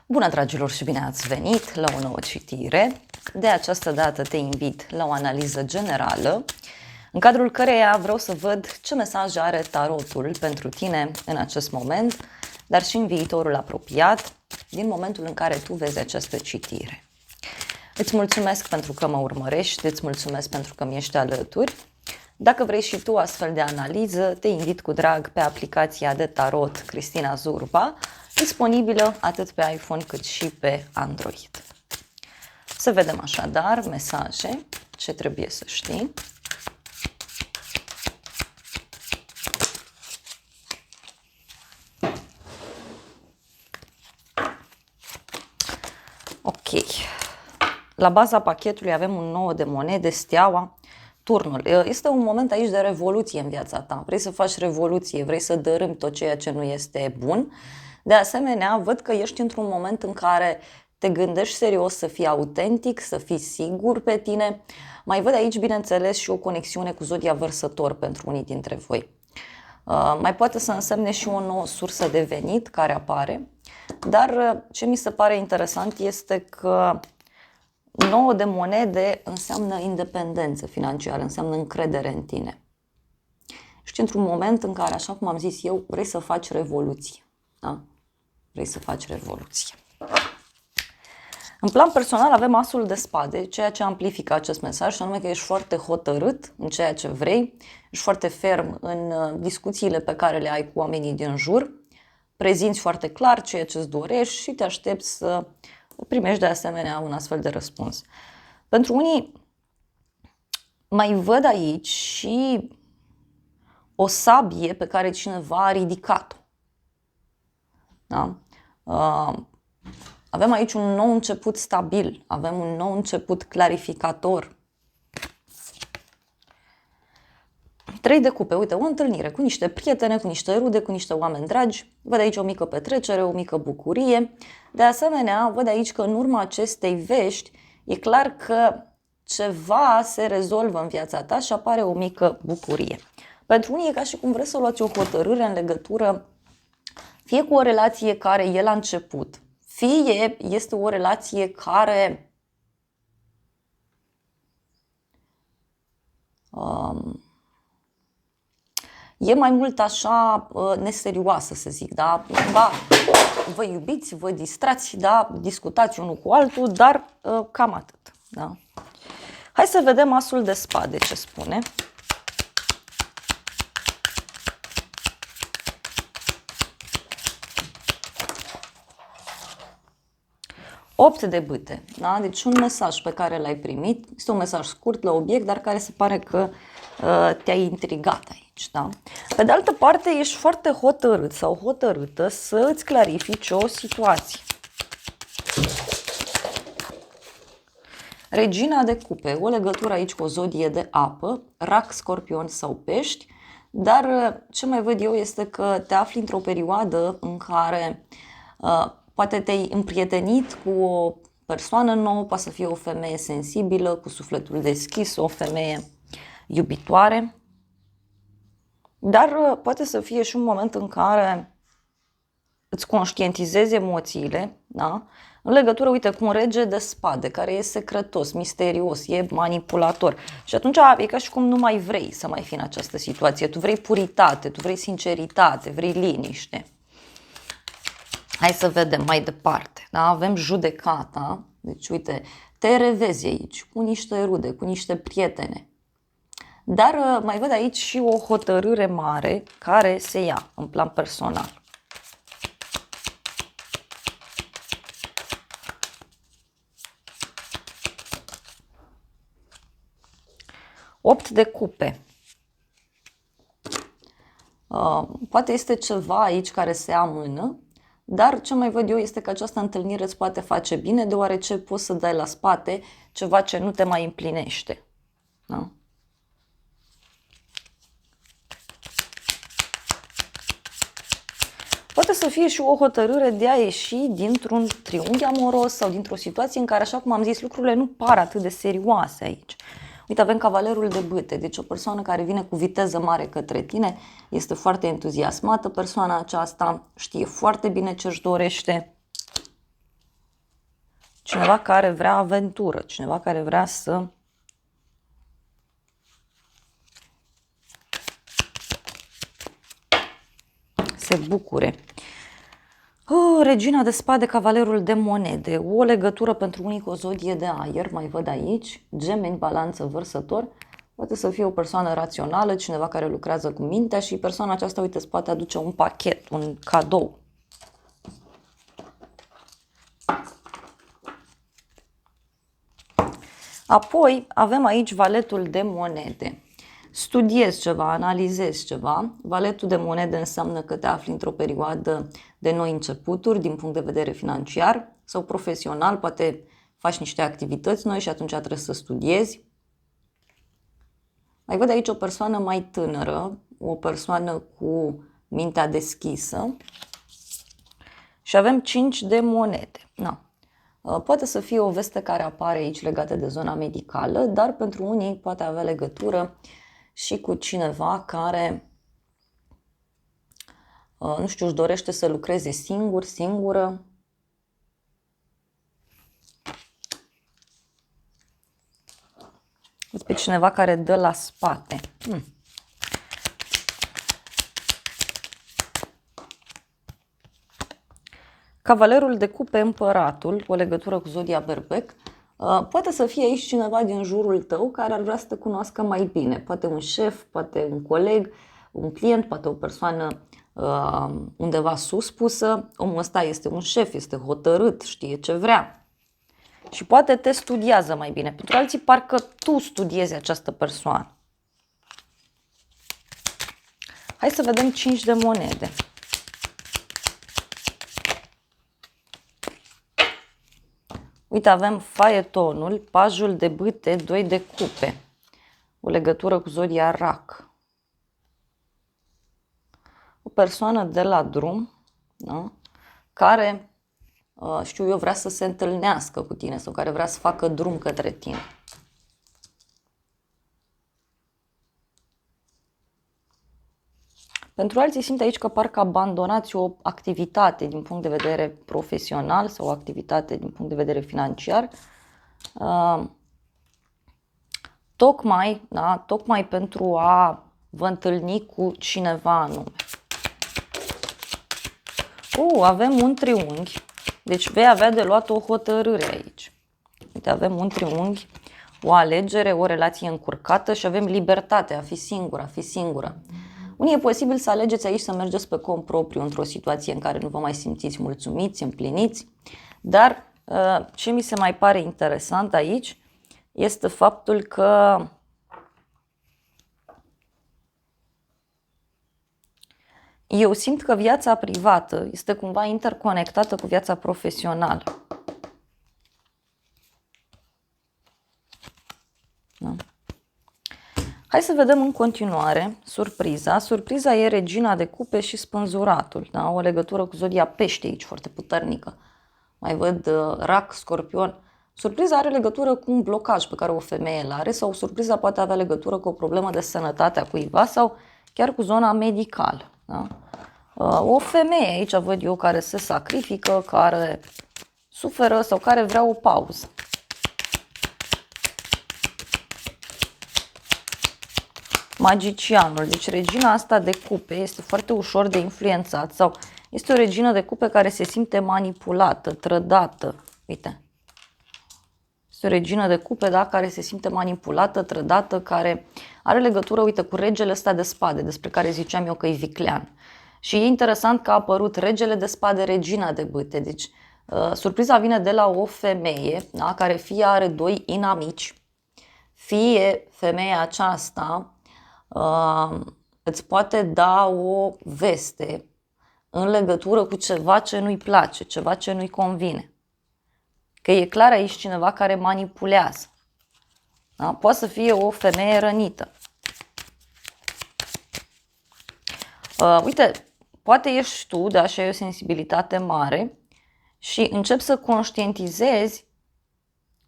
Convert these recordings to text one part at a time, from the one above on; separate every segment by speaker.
Speaker 1: Bună, dragilor, și bine ați venit la o nouă citire. De această dată te invit la o analiză generală, în cadrul căreia vreau să văd ce mesaj are tarotul pentru tine în acest moment, dar și în viitorul apropiat, din momentul în care tu vezi această citire. Îți mulțumesc pentru că mă urmărești, îți mulțumesc pentru că mi ești alături. Dacă vrei și tu astfel de analiză, te invit cu drag pe aplicația de tarot Cristina Zurba, disponibilă atât pe iPhone cât și pe Android. Să vedem așadar mesaje, ce trebuie să știi. Ok. La baza pachetului avem un 9 de monede, steaua, turnul. Este un moment aici de revoluție în viața ta. Vrei să faci revoluție, vrei să dărâmi tot ceea ce nu este bun. De asemenea, văd că ești într-un moment în care te gândești serios să fii autentic, să fii sigur pe tine. Mai văd aici, bineînțeles, și o conexiune cu zodia Vărsător pentru unii dintre voi. Mai poate să însemne și o nouă sursă de venit care apare. Dar ce mi se pare interesant este că 9 de monede înseamnă independență financiară, înseamnă încredere în tine. Ești într-un moment în care, așa cum am zis eu, vrei să faci revoluție. Da? Vrei să faci revoluție. În plan personal avem asul de spade, ceea ce amplifică acest mesaj, și anume că ești foarte hotărât în ceea ce vrei, ești foarte ferm în discuțiile pe care le ai cu oamenii din jur, prezinți foarte clar ceea ce îți dorești și te aștepți să primești de asemenea un astfel de răspuns. Pentru unii mai văd aici și o sabie pe care cineva a ridicat-o. Da? Avem aici un nou început stabil, avem un nou început clarificator. 3 de cupe, uite, o întâlnire cu niște prietene, cu niște rude, cu niște oameni dragi. Văd aici o mică petrecere, o mică bucurie. De asemenea, văd aici că în urma acestei vești e clar că ceva se rezolvă în viața ta și apare o mică bucurie. Pentru unii e ca și cum vreți să luați o hotărâre în legătură fie cu o relație care e la început, fie este o relație care e mai mult așa neserioasă, să zic, da? Vă iubiți, vă distrați, da? Discutați unul cu altul, dar cam atât. Da? Hai să vedem asul de spade ce spune. Opt de bâte, da? Deci un mesaj pe care l-ai primit, este un mesaj scurt la obiect, dar care se pare că te-ai intrigat aici. Da? Pe de altă parte, ești foarte hotărât sau hotărâtă să îți clarifici o situație. Regina de cupe, o legătură aici cu o zodie de apă, rac, scorpion sau pești, dar ce mai văd eu este că te afli într-o perioadă în care poate te-ai împrietenit cu o persoană nouă, poate să fie o femeie sensibilă, cu sufletul deschis, o femeie iubitoare, dar poate să fie și un moment în care îți conștientizezi emoțiile, da? În legătură, uite, cu un rege de spade, care e secretos, misterios, e manipulator. Și atunci e ca și cum nu mai vrei să mai fii în această situație. Tu vrei puritate, tu vrei sinceritate, vrei liniște. Hai să vedem mai departe. Da? Avem judecata. Deci, uite, te revezi aici cu niște rude, cu niște prietene. Dar mai văd aici și o hotărâre mare care se ia în plan personal. Opt de cupe. Poate este ceva aici care se amână, dar ce mai văd eu este că această întâlnire îți poate face bine, deoarece poți să dai la spate ceva ce nu te mai împlinește. Da? Poate să fie și o hotărâre de a ieși dintr-un triunghi amoros sau dintr-o situație în care, așa cum am zis, lucrurile nu par atât de serioase aici. Uite, avem cavalerul de bâte, deci o persoană care vine cu viteză mare către tine, este foarte entuziasmată, persoana aceasta știe foarte bine ce își dorește. Cineva care vrea aventură, cineva care vrea să se bucure. Regina de spade, cavalerul de monede. O legătură pentru unii cu o zodie de aer, mai văd aici. Gemeni, balanță, vărsător. Poate să fie o persoană rațională, cineva care lucrează cu mintea și persoana aceasta, uite, îți poate aduce un pachet, un cadou. Apoi avem aici valetul de monede. Studiezi ceva, analizezi ceva. Valetul de monede înseamnă că te afli într-o perioadă de noi începuturi din punct de vedere financiar sau profesional. Poate faci niște activități noi și atunci trebuie să studiezi. Mai văd aici o persoană mai tânără, o persoană cu mintea deschisă. Și avem 5 de monede. Na. Poate să fie o veste care apare aici legată de zona medicală, dar pentru unii poate avea legătură și cu cineva care, nu știu, își dorește să lucreze singur, singură. Pe cineva care dă la spate. Cavalerul de cupe, împăratul, o legătură cu zodia berbec. Poate să fie aici cineva din jurul tău care ar vrea să te cunoască mai bine. Poate un șef, poate un coleg, un client, poate o persoană undeva sus pusă. Omul ăsta este un șef, este hotărât, știe ce vrea. Și poate te studiază mai bine. Pentru alții parcă tu studiezi această persoană. Hai să vedem 5 de monede. Uite, avem faetonul, pajul de bâte, 2 de cupe. O legătură cu zodia rac. O persoană de la drum, da? Care, știu eu, vrea să se întâlnească cu tine sau care vrea să facă drum către tine. Pentru alții simt aici că parcă abandonați o activitate din punct de vedere profesional sau o activitate din punct de vedere financiar, tocmai pentru a vă întâlni cu cineva anume. Avem un triunghi, deci vei avea de luat o hotărâre aici. Uite, avem un triunghi, o alegere, o relație încurcată și avem libertatea, a fi singură, a fi singură. Unii e posibil să alegeți aici să mergeți pe cont propriu într-o situație în care nu vă mai simțiți mulțumiți, împliniți, dar ce mi se mai pare interesant aici este faptul că eu simt că viața privată este cumva interconectată cu viața profesională. Da? Hai să vedem în continuare surpriza. Surpriza e regina de cupe și spânzuratul. Da? O legătură cu zodia pește aici, foarte puternică. Mai văd rac, scorpion. Surpriza are legătură cu un blocaj pe care o femeie îl are sau surpriza poate avea legătură cu o problemă de sănătate a cuiva sau chiar cu zona medicală. Da? O femeie aici văd eu care se sacrifică, care suferă sau care vrea o pauză. Magicianul, deci regina asta de cupe este foarte ușor de influențat sau este o regină de cupe care se simte manipulată, trădată. Uite. Este o regină de cupe, da, care se simte manipulată, trădată, care are legătură, uite, cu regele ăsta de spade, despre care ziceam eu că e viclean. Și e interesant că a apărut regele de spade, regina de bâte. Deci, surpriza vine de la o femeie, da, care fie are 2 inamici, fie femeia aceasta îți poate da o veste în legătură cu ceva ce nu-i place, ceva ce nu-i convine. Că e clar aici cineva care manipulează. Da? Poate să fie o femeie rănită. Uite, poate ești tu, da, și ai o sensibilitate mare și începi să conștientizezi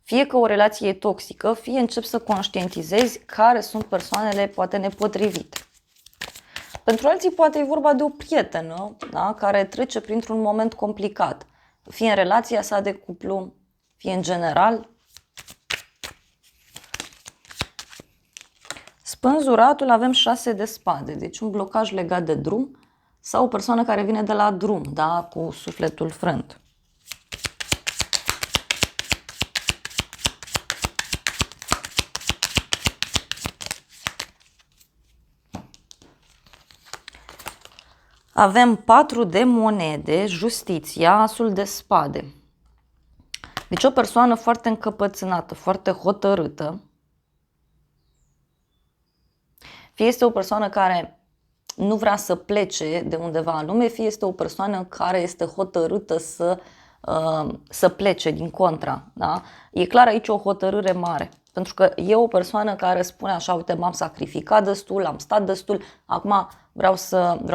Speaker 1: fie că o relație e toxică, fie începi să conștientizezi care sunt persoanele poate nepotrivite. Pentru alții poate e vorba de o prietenă, da, care trece printr-un moment complicat, fie în relația sa de cuplu, fie în general. Spânzuratul avem 6 de spade, deci un blocaj legat de drum sau o persoană care vine de la drum, da, cu sufletul frânt. Avem 4 de monede, justiția, asul de spade. Deci o persoană foarte încăpățânată, foarte hotărâtă. Fie este o persoană care nu vrea să plece de undeva anume, fie este o persoană care este hotărâtă să plece din contra. Da? E clar aici o hotărâre mare. Pentru că e o persoană care spune așa, uite, m-am sacrificat destul, am stat destul, acum vreau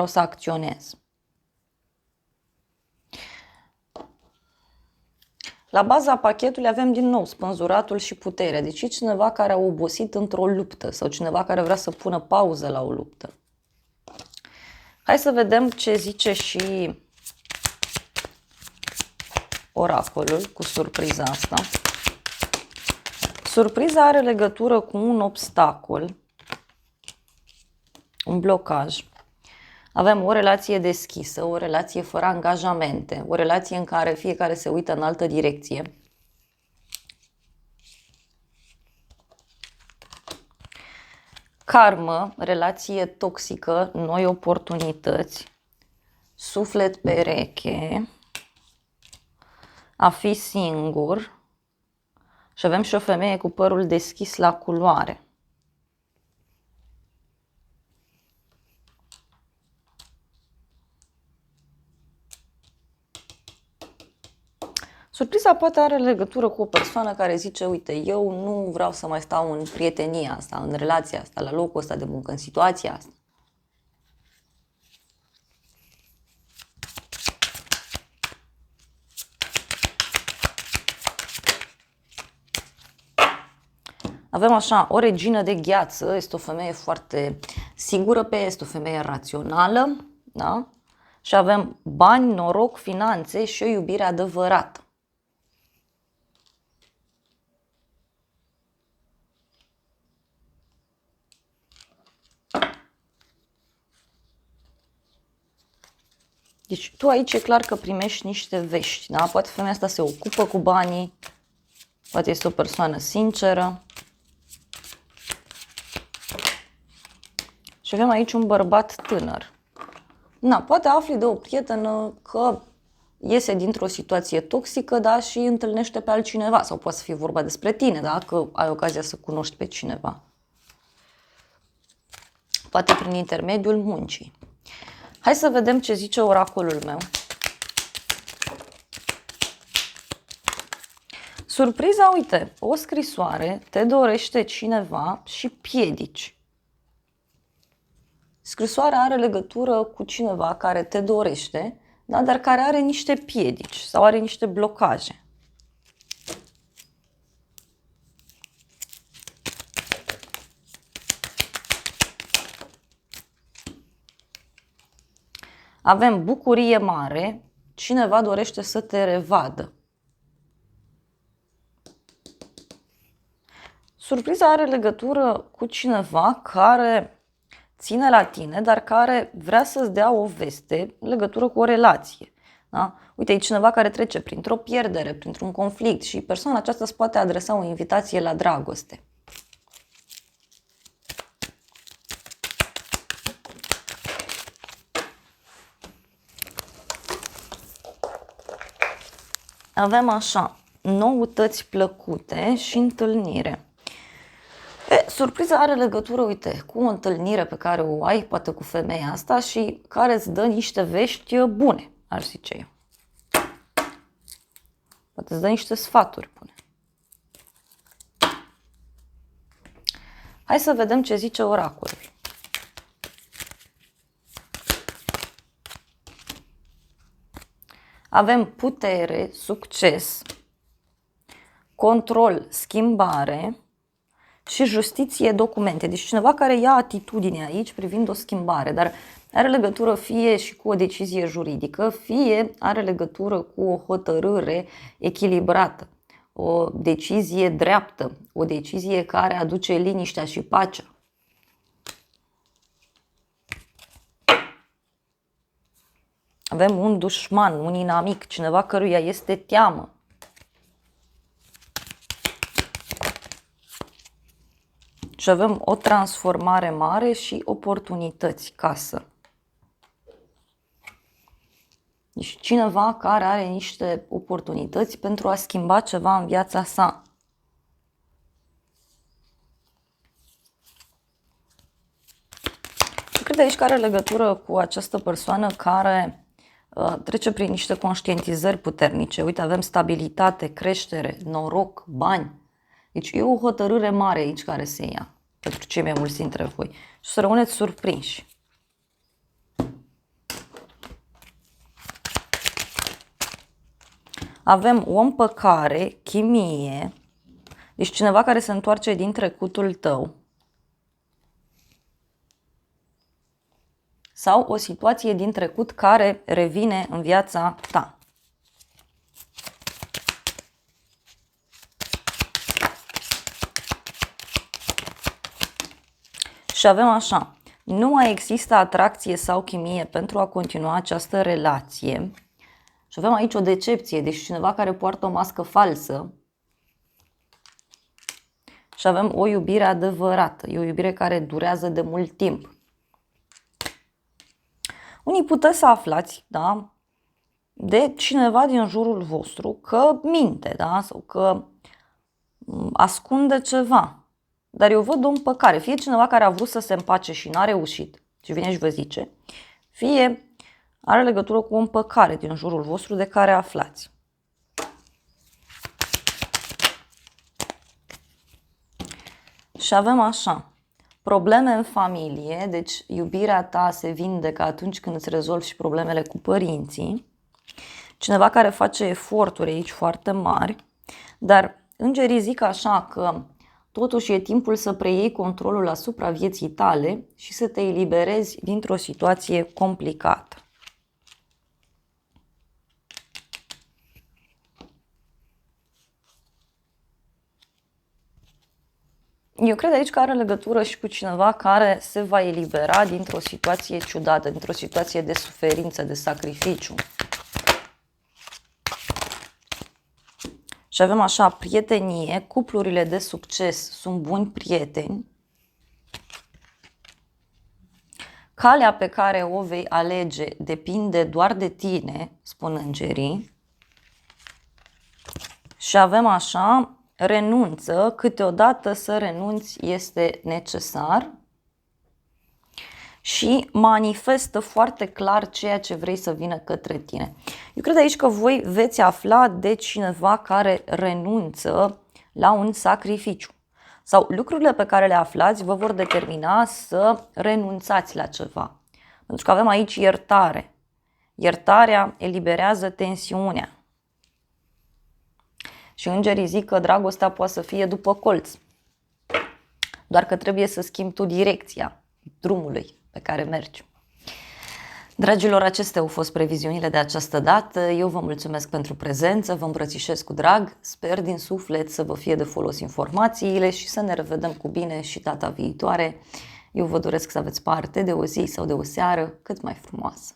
Speaker 1: să acționez. La baza pachetului avem din nou spânzuratul și puterea. Deci e cineva care a obosit într-o luptă sau cineva care vrea să pună pauză la o luptă. Hai să vedem ce zice și oracolul cu surpriza asta. Surpriza are legătură cu un obstacol, un blocaj. Avem o relație deschisă, o relație fără angajamente, o relație în care fiecare se uită în altă direcție. Karmă, relație toxică, noi oportunități, suflet pereche, a fi singur și avem și o femeie cu părul deschis la culoare. Surpriza poate are legătură cu o persoană care zice, uite, eu nu vreau să mai stau în prietenia asta, în relația asta, la locul ăsta de muncă, în situația asta. Avem așa, o regină de gheață, este o femeie foarte sigură pe ea, este o femeie rațională, da? Și avem bani, noroc, finanțe și o iubire adevărată. Deci tu aici e clar că primești niște vești, da? Poate femeia asta se ocupă cu banii, poate este o persoană sinceră. Și avem aici un bărbat tânăr. Na, poate afli de o prietenă că iese dintr-o situație toxică, da, și întâlnește pe altcineva. Sau poate să fie vorba despre tine, da, că ai ocazia să cunoști pe cineva. Poate prin intermediul muncii. Hai să vedem ce zice oracolul meu. Surpriza, uite, o scrisoare, te dorește cineva și piedici. Scrisoarea are legătură cu cineva care te dorește, da, dar care are niște piedici sau are niște blocaje. Avem bucurie mare, cineva dorește să te revadă. Surpriza are legătură cu cineva care ține la tine, dar care vrea să-ți dea o veste în legătură cu o relație. Da? Uite, e cineva care trece printr-o pierdere, printr-un conflict și persoana aceasta îți poate adresa o invitație la dragoste. Avem așa, noutăți plăcute și întâlnire. Surpriza are legătură, uite, cu o întâlnire pe care o ai, poate cu femeia asta și care îți dă niște vești bune, aș zice eu. Poate îți dă niște sfaturi bune. Hai să vedem ce zice oracolul. Avem putere, succes, control, schimbare și justiție, documente. Deci cineva care ia atitudine aici privind o schimbare, dar are legătură fie și cu o decizie juridică, fie are legătură cu o hotărâre echilibrată. o decizie dreaptă, o decizie care aduce liniștea și pacea. Avem un dușman, un inamic, cineva căruia este teamă. Și avem o transformare mare și oportunități, casă. Deci cineva care are niște oportunități pentru a schimba ceva în viața sa. Cred aici că are legătură cu această persoană care trece prin niște conștientizări puternice. Uite, avem stabilitate, creștere, noroc, bani. Deci e o hotărâre mare aici care se ia pentru cei mai mulți dintre voi. Și să rămâneți surprinși. Avem o împăcare, chimie, deci cineva care se întoarce din trecutul tău. Sau o situație din trecut care revine în viața ta. Și avem așa, nu mai există atracție sau chimie pentru a continua această relație. Și avem aici o decepție, deci cineva care poartă o mască falsă. Și avem o iubire adevărată, e o iubire care durează de mult timp. Unii puteți să aflați, da, de cineva din jurul vostru că minte, da, sau că ascunde ceva. Dar eu văd o împăcare, fie cineva care a vrut să se împace și n-a reușit și vine și vă zice, fie are legătură cu o împăcare din jurul vostru de care aflați. Și avem așa, probleme în familie, deci iubirea ta se vindecă atunci când îți rezolvi și problemele cu părinții. Cineva care face eforturi aici foarte mari, dar îngerii zic așa că totuși e timpul să preiei controlul asupra vieții tale și să te eliberezi dintr-o situație complicată. Eu cred aici că are legătură și cu cineva care se va elibera dintr-o situație ciudată, dintr-o situație de suferință, de sacrificiu. Și avem așa, prietenie, cuplurile de succes sunt buni prieteni. Calea pe care o vei alege depinde doar de tine, spun îngerii. Și avem așa, renunță, câteodată să renunți este necesar. Și manifestă foarte clar ceea ce vrei să vină către tine. Eu cred aici că voi veți afla de cineva care renunță la un sacrificiu. Sau lucrurile pe care le aflați vă vor determina să renunțați la ceva. Pentru că avem aici iertare. Iertarea eliberează tensiunea. Și îngerii zic că dragostea poate să fie după colț. Doar că trebuie să schimbi tu direcția drumului pe care mergi. Dragilor, acestea au fost previziunile de această dată. Eu vă mulțumesc pentru prezență, vă îmbrățișez cu drag. Sper din suflet să vă fie de folos informațiile și să ne revedem cu bine și data viitoare. Eu vă doresc să aveți parte de o zi sau de o seară cât mai frumoasă.